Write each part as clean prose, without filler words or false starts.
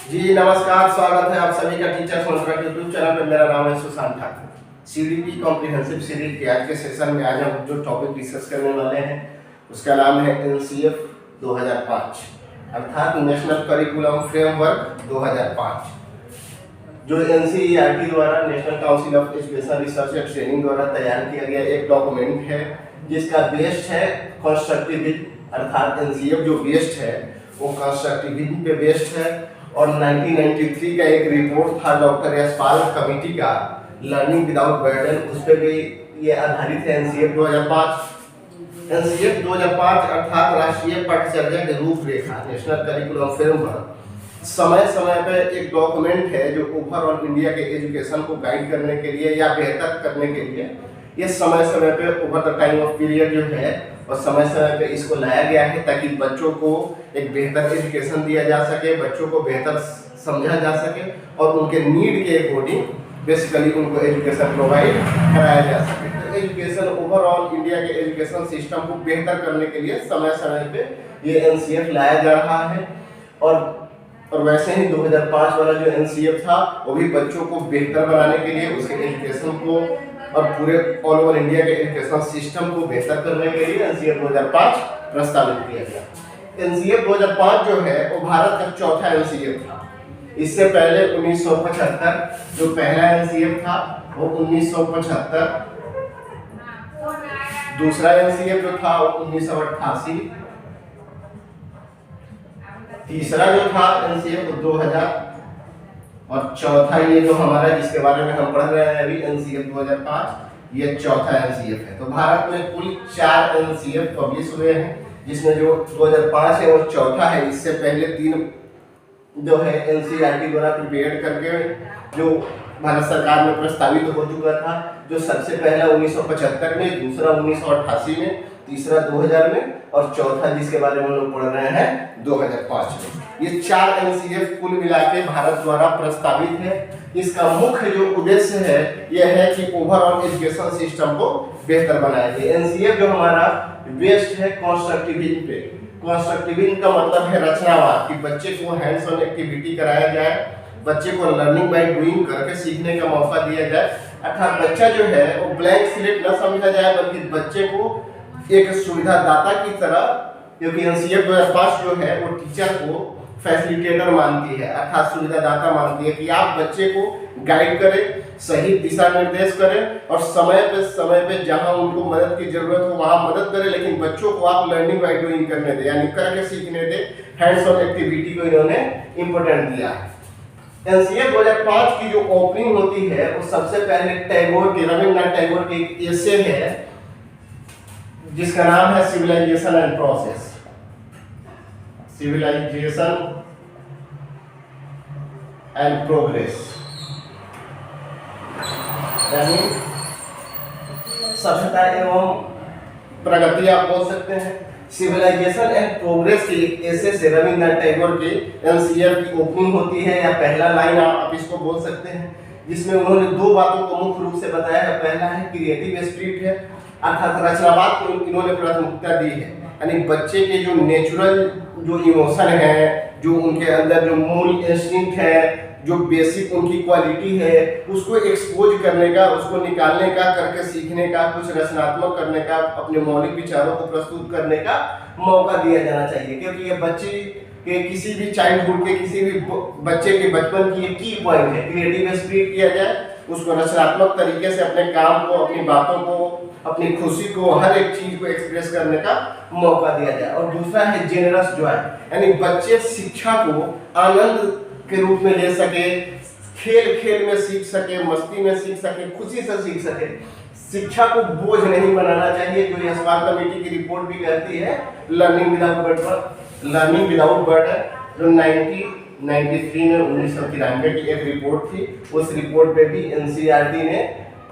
जी नमस्कार, स्वागत है आप सभी का टीचर कॉन्ट्रैक्ट यूट्यूब चैनल पे। मेरा नाम है Sushant Thakur. CDP comprehensive series के आज के सेशन में आज हम जो टॉपिक डिस्कस करने वाले हैं उसका नाम है एनसीएफ 2005 अर्थात नेशनल करिकुलम फ्रेमवर्क 2005, जो एनसीईआरटी द्वारा national council of education research and training द्वारा तैयार किया गया एक डॉक्यूमेंट है, जिसका बेस्ड है कंस्ट्रक्टिविज्म अर्थात एनसीएफ जो बेस्ड है वो कंस्ट्रक्टिविज्म पे बेस्ड है। और 1993 का एक रिपोर्ट था डॉक्टर यशपाल कमेटी का लर्निंग विदाउट बर्डन, उस पर भी ये आधारित है एनसीएफ 2005। एनसीएफ 2005 अर्थात राष्ट्रीय पाठ्यचर्या की रूपरेखा नेशनल करिकुलम फ्रेमवर्क समय समय पे एक डॉक्यूमेंट है जो ओवरऑल इंडिया के एजुकेशन को गाइड करने के लिए या बेहतर करने के लिए ये समय समय पे over the time of period जो है और समय समय पे इसको लाया गया है ताकि बच्चों को एक बेहतर एजुकेशन दिया जा सके, बच्चों को बेहतर समझा जा सके और उनके नीड के अकॉर्डिंग बेसिकली उनको एजुकेशन प्रोवाइड कराया जा सके। तो एजुकेशन ओवरऑल इंडिया के एजुकेशन सिस्टम को बेहतर करने के लिए समय समय पे ये एनसीएफ लाया जा रहा है। और वैसे ही 2005 वाला जो एनसीएफ था वो भी बच्चों को बेहतर बनाने के लिए उसके एजुकेशन को और पूरे ऑल ओवर इंडिया के एजुकेशन सिस्टम को बेहतर करने के लिए एनसीएफ 2005 प्रस्तावित किया गया। एनसीएफ 2005 जो है वो भारत का चौथा एनसीएफ था। इससे पहले 1975 जो पहला एनसीएफ था वो 1975, दूसरा एनसीएफ जो था वो 1988, तीसरा जो था एनसीएफ 2000 और चौथा ये जो हमारा जिसके बारे में हम पढ़ रहे हैं अभी एनसीएफ 2005 ये चौथा एनसीएफ है। तो भारत में कुल 4 एनसीएफ पब्लिश हुए हैं, जिसमें जो 2005 है वो चौथा है। इससे पहले 3 जो है एनसीईआरटी द्वारा प्रिपेयर करके जो भारत सरकार में प्रस्तावित हो चुका था, जो सबसे पहला 1975 में, दूसरा 1988 में, तीसरा 2000 में और चौथा जिसके बारे में हम लोग पढ़ रहे हैं 2005 में। ये 4 एनसीएफ कुल मिला के भारत द्वारा प्रस्तावित है। इसका मुख्य जो उद्देश्य है यह है कि ओवरऑल एजुकेशन सिस्टम को बेहतर बनाया जाए। एनसीएफ जो हमारा बेस्ड है कंस्ट्रक्टिविज्म पे। कंस्ट्रक्टिविज्म का मतलब है रचनावाद, कि बच्चे को हैंड्स ऑन एक्टिविटी कराया जाए, बच्चे को लर्निंग बाय डूइंग करके सीखने का मौका दिया जाए। अर्थात बच्चा जो है वो ब्लैंक स्लेट न समझा जाए, बल्कि बच्चे को एक सुविधादाता की तरह, क्योंकि एनसीएफ 2005 जो है वो टीचर को फैसिलिटेटर मानती है अर्थात सुविधादाता मानती है कि आप बच्चे को गाइड करें, सही दिशा निर्देश करें और समय पे जहां उनको मदद की जरूरत हो वहां मदद करें, लेकिन बच्चों को आप लर्निंग बाय डूइंग करने दें, यानी करके सीखने दें। हैंड्स ऑन एक्टिविटी को इन्होंने इम्पोर्टेंट दिया है। एनसीएफ 2005 की जो ओपनिंग होती है वो सबसे पहले टैगोर की, रविन्द्रनाथ टैगोर की एक एसे है जिसका नाम है civilisation and process. Civilisation and progress, यानी सभ्यता एवं प्रगति आप बोल सकते हैं। सिविलाइजेशन एंड प्रोग्रेस की ऐसे से रविन्द्रनाथ टैगोर के एनसीएफ की ओपनिंग होती है, या पहला लाइन आप इसको बोल सकते हैं, जिसमें उन्होंने 2 बातों को मुख्य रूप से बताया है। पहला है क्रिएटिव स्पिरिट है अर्थात रचनावाद को इन्होंने प्राथमिकता दी है, यानी बच्चे के जो नेचुरल जो इमोशन है, जो उनके अंदर जो मूल इंस्टिंक्ट है, जो बेसिक उनकी क्वालिटी है, उसको एक्सपोज करने का, उसको निकालने का, करके सीखने का, कुछ रचनात्मक करने का, अपने मौलिक विचारों को प्रस्तुत करने का मौका दिया जाना चाहिए। क्योंकि ये बच्चे के किसी भी चाइल्डहुड के किसी भी बच्चे के बचपन की एक की पॉइंट है, क्रिएटिव स्पिरिट किया जाए, उसको रचनात्मक तरीके से अपने काम को, अपनी बातों को, अपनी खुशी को, हर एक चीज को एक्सप्रेस करने का मौका दिया जाए। और दूसरा है जेनरस जॉय, यानी बच्चे शिक्षा को आनंद के रूप में ले सके, खेल खेल में सीख सके, मस्ती में सीख सके, खुशी से सीख सके। शिक्षा को बोझ नहीं बनाना चाहिए, जो यशपाल कमेटी की रिपोर्ट भी कहती है लर्निंग विदाउट बर्डन, जो 1993 में 1993 की एक रिपोर्ट थी। उस रिपोर्ट पे भी एनसीईआरटी ने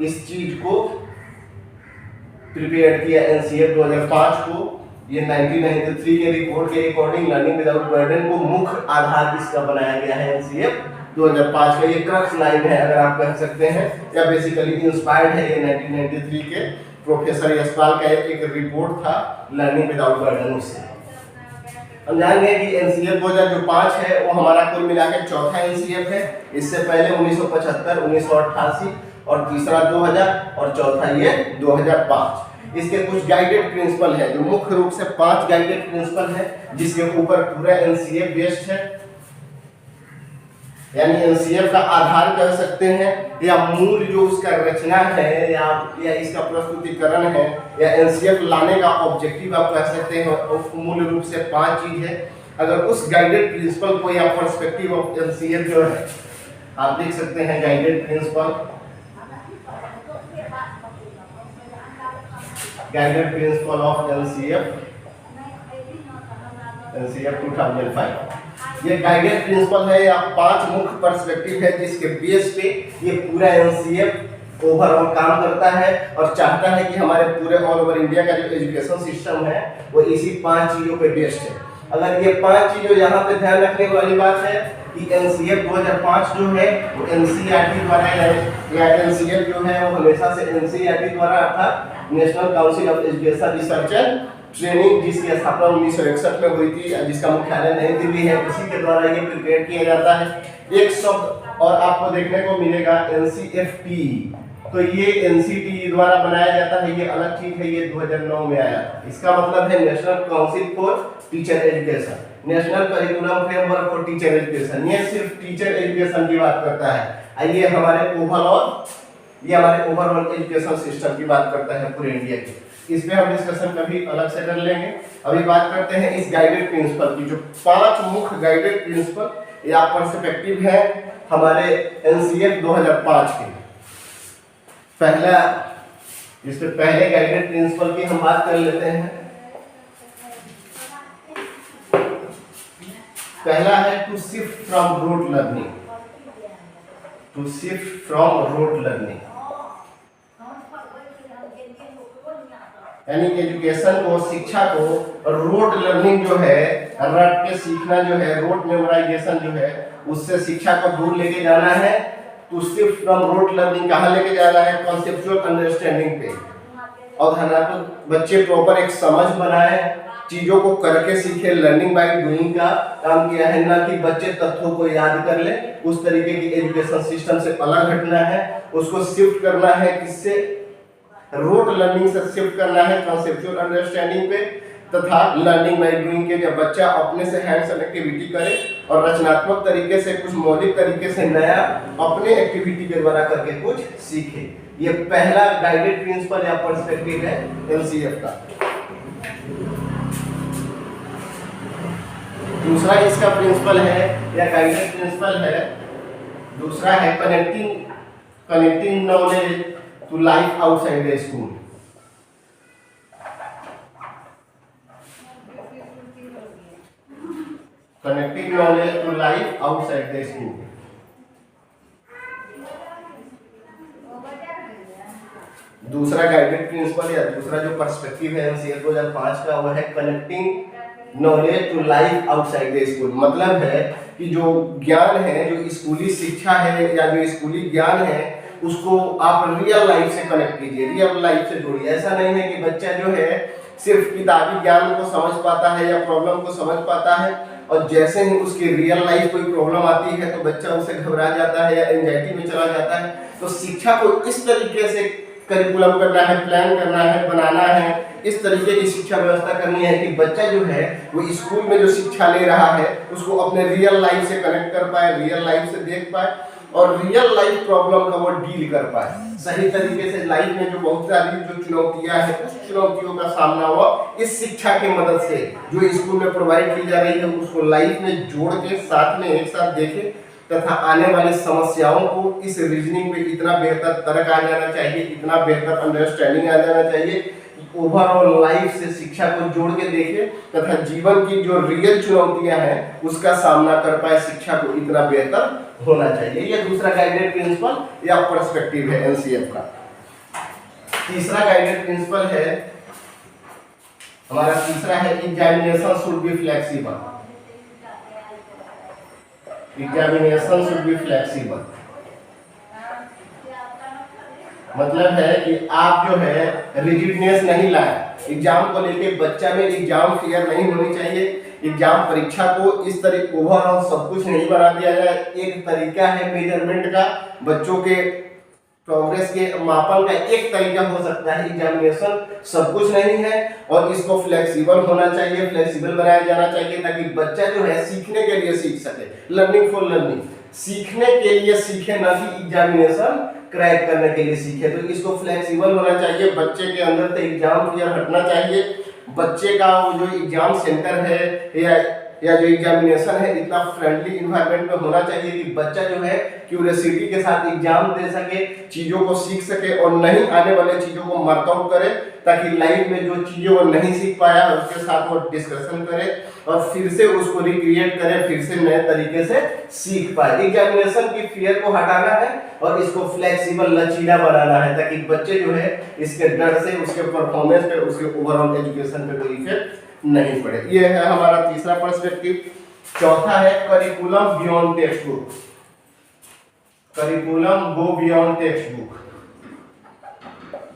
इस चीज को प्रिपेयर किया। एनसीएफ 2005 को ये 1993 के रिपोर्ट के अकॉर्डिंग लर्निंग विदाउट बर्डन को मुख्य आधार इसका बनाया गया है। एनसीएफ 2005 का ये क्रक्स लाइन है अगर आप कह सकते हैं, या बेसिकली इंस्पायर्ड है ये 1993 के प्रोफेसर यशपाल का एक रिपोर्ट था लर्निंग विदाउट बर्डन उससे। हम जानेंगे कि एनसीएफ 2005 है वो हमारा कुल मिलाकर चौथा एनसीएफ है। इससे पहले 1975, 1988 और तीसरा 2000 और चौथा ये 2005। इसके कुछ गाइडेड प्रिंसिपल है, जो मुख्य रूप से 5 गाइडेड प्रिंसिपल है जिसके ऊपर पूरा एनसीएफ बेस्ड है, यानी एनसीएफ का आधार कह सकते हैं, या मूल जो उसका रचना है या इसका प्रस्तुतिकरण है, या एनसीएफ लाने का ऑब्जेक्टिव आप कह सकते हैं। मूल रूप से 5 चीज है। अगर उस गाइडेड प्रिंसिपल को या पर्सपेक्टिव ऑफ एनसीएफ जो है, आप देख सकते हैं guided principle, guided principle of NCF 2005। ये गाइडेड प्रिंसिपल है या 5 मुख्य पर्सपेक्टिव है जिसके बेस पे ये पूरा एनसीएफ ओवरऑल काम करता है और चाहता है कि हमारे पूरे ऑल ओवर इंडिया का जो एजुकेशन सिस्टम है वो इसी 5 चीजों पे बेस्ड है। अगर ये 5 चीजों यहाँ पे ध्यान रखने वाली बात है कि एनसीएफ 2005 जो है वो एनसीईआरटी द्वारा है, या एनसीएफ जो है वो हमेशा से एनसीईआरटी द्वारा अर्थात national council of education research and training, जिसकी स्थापना 1961 में हुई थी, जिसका मुख्यालय नई दिल्ली है, उसी के द्वारा ये प्रिपेयर किया जाता है। एक शब्द और आपको देखने को मिलेगा एनसीएफटी, तो ये एनसीटी द्वारा बनाया जाता है, ये अलग चीज है, ये 2009 में आया। इसका मतलब है national council for teacher education, national curriculum framework for teacher education. ये सिर्फ टीचर एजुकेशन की बात करता है। आइए हमारे ओवरऑल एजुकेशन सिस्टम की बात करता है पूरे इंडिया की। इस पे हम डिस्कशन कभी अलग से कर लेंगे। अभी बात करते हैं इस गाइडेड प्रिंसिपल की, जो 5 मुख्य गाइडेड प्रिंसिपल या पर्सपेक्टिव है हमारे एनसीएफ 2005 के। पहला, इससे पहले गाइडेड प्रिंसिपल की हम बात कर लेते हैं। पहला है to shift from rote learning, to shift from rote learning, यानी एजुकेशन को, शिक्षा को रोट लर्निंग जो है, रट के सीखना जो है, रोट मेमोराइजेशन जो है, उससे शिक्षा को दूर लेके जाना है। तो शिफ्ट फ्रॉम रोट लर्निंग कहाँ लेके जाना है? कॉन्सेप्चुअल अंडरस्टैंडिंग पे। और धनात्मक बच्चे प्रॉपर एक समझ बनाए, चीजों को करके सीखे, लर्निंग बाय डूइंग का काम किया है, ना कि बच्चे तथ्यों को याद कर ले। उस तरीके की एजुकेशन सिस्टम से अलग हटना है, उसको शिफ्ट करना है, किससे? रोट लर्निंग से शिफ्ट करना है कॉन्सेप्चुअल अंडरस्टैंडिंग पे, तथा लर्निंग बाय डूइंग के, जब बच्चा अपने से हैंड्स ऑन एक्टिविटी करे और रचनात्मक तरीके से, कुछ मौलिक तरीके से नया अपने एक्टिविटी के द्वारा करके कुछ सीखे। ये पहला गाइडेड प्रिंसिपल या पर्सपेक्टिव है एनसीएफ का। दूसरा इसका प्रिंसिपल है या गाइडेड प्रिंसिपल है, दूसरा है connecting knowledge to life outside the school. Connecting knowledge to life outside the school. दूसरा गाइडेड प्रिंसिपल या दूसरा जो पर्सपेक्टिव है एनसीएफ 2005 का, वो है connecting knowledge to life outside the school. मतलब है कि जो ज्ञान है, जो स्कूली शिक्षा है या जो स्कूली ज्ञान है, उसको आप रियल लाइफ से कनेक्ट कीजिए, रियल लाइफ से जोड़िए। ऐसा नहीं है कि बच्चा जो है सिर्फ किताबी ज्ञान को समझ पाता है या प्रॉब्लम को समझ पाता है, और जैसे ही उसकी रियल लाइफ कोई प्रॉब्लम आती है तो बच्चा उससे घबरा जाता है या एंजाइटी में चला जाता है। तो शिक्षा को इस तरीके से करिकुलम करना है, प्लान करना है, बनाना है, इस तरीके की शिक्षा व्यवस्था करनी है कि बच्चा जो है वो स्कूल में जो शिक्षा ले रहा है उसको अपने रियल लाइफ से कनेक्ट कर पाए, रियल लाइफ से देख पाए और रियल लाइफ प्रॉब्लम का वो डील कर पाए सही तरीके से। लाइफ में जो बहुत सारी जो चुनौतियां हैं, उस चुनौतियों का सामना वो इस शिक्षा की मदद से जो स्कूल में प्रोवाइड की जा रही है उसको लाइफ में जोड़ के साथ में एक साथ देखे, तथा आने वाली समस्याओं को इस रीजनिंग में इतना बेहतर तर्क आ जाना चाहिए, इतना बेहतर अंडरस्टैंडिंग आ जाना चाहिए, ओवरऑल लाइफ से शिक्षा को जोड़ के देखे तथा जीवन की जो रियल चुनौतियां हैं उसका सामना कर पाए। शिक्षा को इतना बेहतर होना चाहिए। ये दूसरा गाइडेड प्रिंसिपल या पर्सपेक्टिव है एनसीएफ का। तीसरा गाइडेड प्रिंसिपल है हमारा, तीसरा है examination should be flexible. Examination should be flexible मतलब है कि आप जो है रिजिडनेस नहीं लाए एग्जाम को लेके, बच्चा में एग्जाम फियर नहीं होनी चाहिए एग्जाम परीक्षा को इस तरीके ओवरऑल सब कुछ नहीं बना दिया जाए। एक तरीका है मेजरमेंट का, बच्चों के प्रोग्रेस के मापन का एक तरीका हो सकता है एग्जामिनेशन, सब कुछ नहीं है। और इसको फ्लेक्सिबल होना चाहिए, फ्लेक्सिबल बनाया जाना चाहिए ताकि बच्चा जो है सीखने के लिए सीख सके, लर्निंग फॉर लर्निंग, सीखने के लिए सीखे, ना कि एग्जामिनेशन क्रैक करने के लिए सीखे। तो इसको फ्लेक्सिबल होना चाहिए, बच्चे के अंदर से एग्जाम फियर हटना चाहिए, बच्चे का वो जो एग्जाम सेंटर है या जो एग्जामिनेशन है इतना फ्रेंडली इन्वायरमेंट में होना चाहिए कि बच्चा जो है क्यूरियोसिटी के साथ एग्जाम दे सके, चीज़ों को सीख सके और नहीं आने वाले चीज़ों को मार्क आउट करे, ताकि लाइफ में जो चीज़ें वो नहीं सीख पाया उसके साथ वो डिस्कशन करे और फिर से उसको रिक्रिएट करे, फिर से नए तरीके से सीख पाए। एग्जामिनेशन की फियर को हटाना है और इसको फ्लेक्सिबल लचीला बनाना है ताकि बच्चे जो है इसके डर से उसके परफॉर्मेंस पे, उसके ओवरऑल एजुकेशन पे कोई इफेक्ट नहीं पड़े। ये है हमारा तीसरा पर्सपेक्टिव। चौथा है curriculum beyond text book. Curriculum go beyond text book,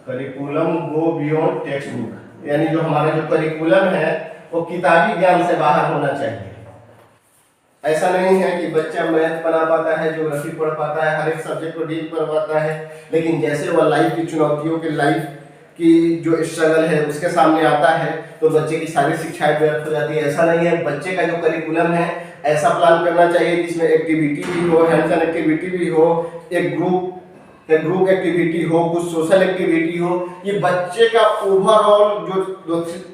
curriculum go beyond text book, यानी जो हमारा जो करिकुलम है वो किताबी ज्ञान से बाहर होना चाहिए। ऐसा नहीं है कि बच्चा मैथ बना पाता है, ज्योग्राफी पढ़ पाता है, हर एक सब्जेक्ट को डील कर पाता है, लेकिन जैसे वह लाइफ की चुनौतियों के लाइफ की जो स्ट्रगल है उसके सामने आता है तो बच्चे की सारी शिक्षाएं व्यर्थ हो जाती है। ऐसा नहीं है, बच्चे का जो करिकुलम है ऐसा प्लान करना चाहिए जिसमें एक्टिविटी भी हो, हैंड्स ऑन एक्टिविटी भी हो, एक ग्रुप एक्टिविटी हो, कुछ सोशल एक्टिविटी हो। ये बच्चे का ओवरऑल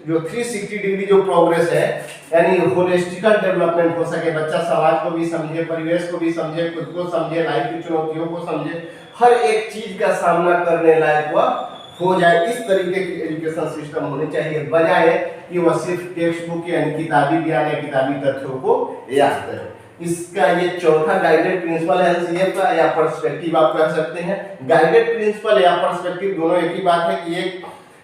जो 360 डिग्री जो प्रोग्रेस है, यानी होलिस्टिकल डेवलपमेंट हो सके, बच्चा समाज को भी समझे, परिवेश को भी समझे, खुद को समझे, लाइफ की चुनौतियों को समझे, हर एक चीज का सामना करने लायक वह हो जाए। इस तरीके की एजुकेशन सिस्टम होनी चाहिए, बजाय कि वह सिर्फ टेक्स्ट बुक यानी किताबी ज्ञान या किताबी तथ्यों को याद करे। इसका ये चौथा गाइडेड प्रिंसिपल है एलसीएफ का, या पर्सपेक्टिव आप कह सकते हैं। गाइडेड प्रिंसिपल या पर्सपेक्टिव दोनों एक ही बात है कि एक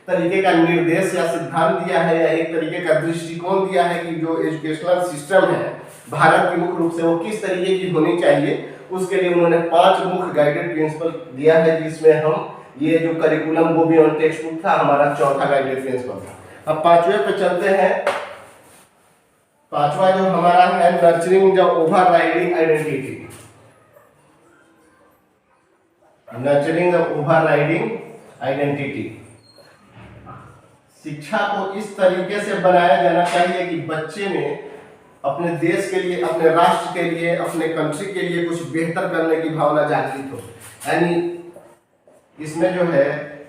तरीके का निर्देश या सिद्धांत दिया है या एक तरीके का दृष्टिकोण दिया है कि जो एजुकेशनल सिस्टम है भारत की मुख्य रूप से वो किस तरीके की होनी चाहिए। उसके लिए उन्होंने 5 मुख्य गाइडेड प्रिंसिपल दिया है, जिसमें हम ये जो करिकुलम वो भी ऑन टेक्स्ट बुक था, हमारा चौथा गाइडेड प्रिंसिपल था। अब पांचवें पे चलते हैं। पांचवा जो हमारा है nurturing the overriding identity. Nurturing the overriding identity, शिक्षा को इस तरीके से बनाया जाना चाहिए कि बच्चे में अपने देश के लिए, अपने राष्ट्र के लिए, अपने कंट्री के लिए कुछ बेहतर करने की भावना जागृत हो। यानी इसमें जो है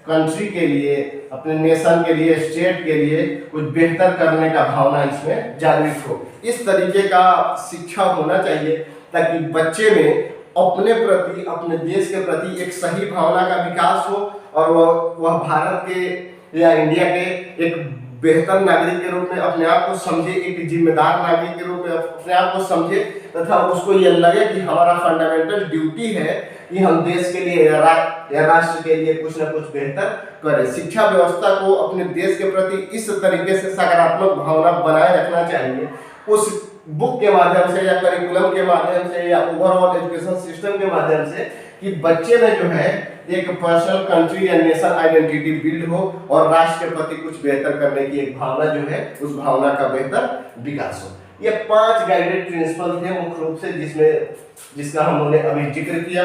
कंट्री के लिए, अपने नेशन के लिए, स्टेट के लिए कुछ बेहतर करने का भावना इसमें जागृत हो। इस तरीके का शिक्षा होना चाहिए ताकि बच्चे में अपने प्रति, अपने देश के प्रति एक सही भावना का विकास हो और वह भारत के या इंडिया के एक बेहतर नागरिक के रूप में अपने आप को समझे, एक जिम्मेदार नागरिक के रूप में अपने आप को समझे, तथा उसको यह लगे कि हमारा फंडामेंटल ड्यूटी है कि हम देश के लिए या राष्ट्र के लिए कुछ न कुछ बेहतर करें। शिक्षा व्यवस्था को अपने देश के प्रति इस तरीके से सकारात्मक भावना बनाए रखना चाहिए, उस बुक के माध्यम से या करिकुलम के माध्यम से या ओवरऑल एजुकेशन सिस्टम के माध्यम से, कि बच्चे में जो है एक पर्सनल कंट्री या नेशन आइडेंटिटी बिल्ड हो और राष्ट्र के प्रति कुछ बेहतर करने की एक भावना जो है उस भावना का बेहतर विकास हो। ये 5 गाइडेड प्रिंसिपल थे मुख्य रूप से जिसका हमने अभी जिक्र किया।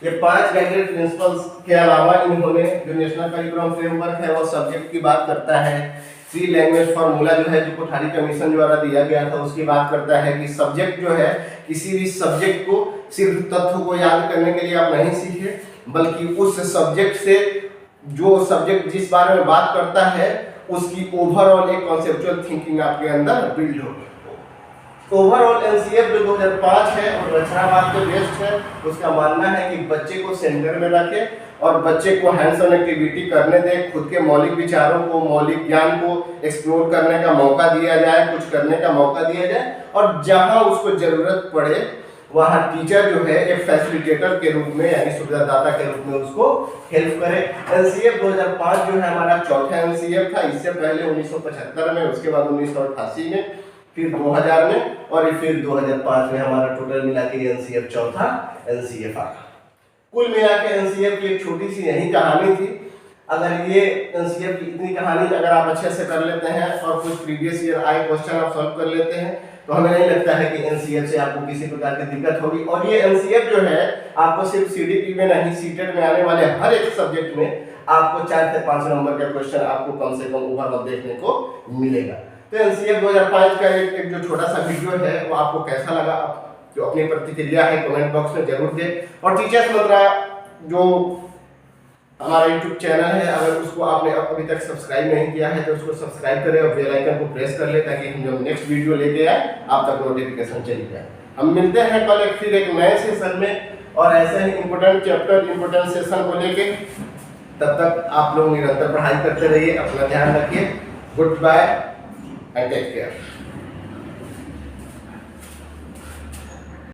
ये 5 गाइडेड प्रिंसिपल्स के अलावा इन्होंने जो नेशनल करिकुलम फ्रेमवर्क है वो सब्जेक्ट की बात करता है। 3 लैंग्वेज फार्मूला जो है जो कोठारी कमीशन द्वारा दिया गया था उसकी बात करता है कि सब्जेक्ट जो है, किसी भी सब्जेक्ट को सिर्फ तथ्यों को याद करने के लिए आप नहीं सीखे, बल्कि उस सब्जेक्ट से जो सब्जेक्ट जिस बारे में बात करता है उसकी ओवरऑल एक कॉन्सेप्चुअल थिंकिंग आपके अंदर बिल्ड हो। ओवरऑल एनसीएफ जो 2005 है और रचनावाद पे बेस्ड है, उसका मानना है कि बच्चे को सेंटर में रखे और बच्चे को हैंड्स ऑन एक्टिविटी करने दें, खुद के मौलिक विचारों को, मौलिक ज्ञान को एक्सप्लोर करने का मौका दिया जाए, कुछ करने का मौका दिया जाए, और जहां उसको जरूरत पड़े वहां टीचर जो है एक फैसिलिटेटर के रूप में यानी सुविधादाता के रूप में उसको हेल्प करे। एनसीएफ 2005 जो है हमारा चौथा एनसीएफ था। इससे पहले 1975 में, उसके बाद 1988 में, फिर 2000 में और फिर 2005 में हमारा टोटल मिला के एनसीएफ चौथा एनसीएफ आ। कुल मिला के एनसीएफ की एक छोटी सी यही कहानी थी। अगर ये एनसीएफ की इतनी कहानी अगर आप अच्छे से कर लेते हैं और कुछ प्रीवियस ईयर आए क्वेश्चन आप सॉल्व कर लेते हैं तो हमें नहीं लगता है कि एनसीएफ से आपको किसी प्रकार की दिक्कत होगी। और ये एनसीएफ जो है आपको सिर्फ सीडीपी में नहीं, सीटेट में आने वाले हर एक सब्जेक्ट में आपको 4 से 5 नंबर का क्वेश्चन आपको कम से कम ओवरऑल देखने को मिलेगा। तो एनसीएफ 2005 का एक जो छोटा सा वीडियो है वो आपको कैसा लगा, जो अपनी प्रतिक्रिया है कमेंट बॉक्स में जरूर दें। और टीचर्स मंत्रा जो हमारा यूट्यूब चैनल है, अगर उसको आपने अभी तक सब्सक्राइब नहीं किया है तो उसको सब्सक्राइब करें और बेल आइकन को प्रेस कर ले ताकि हम जब नेक्स्ट वीडियो लेके आए आप तक नोटिफिकेशन चली जाए। हम मिलते हैं कल फिर एक नए सेशन में और ऐसे ही इंपोर्टेंट चैप्टर इंपोर्टेंट सेशन को लेके। तब तक आप लोग निरंतर पढ़ाई करते रहिए, अपना ध्यान रखिए। Good bye and take care.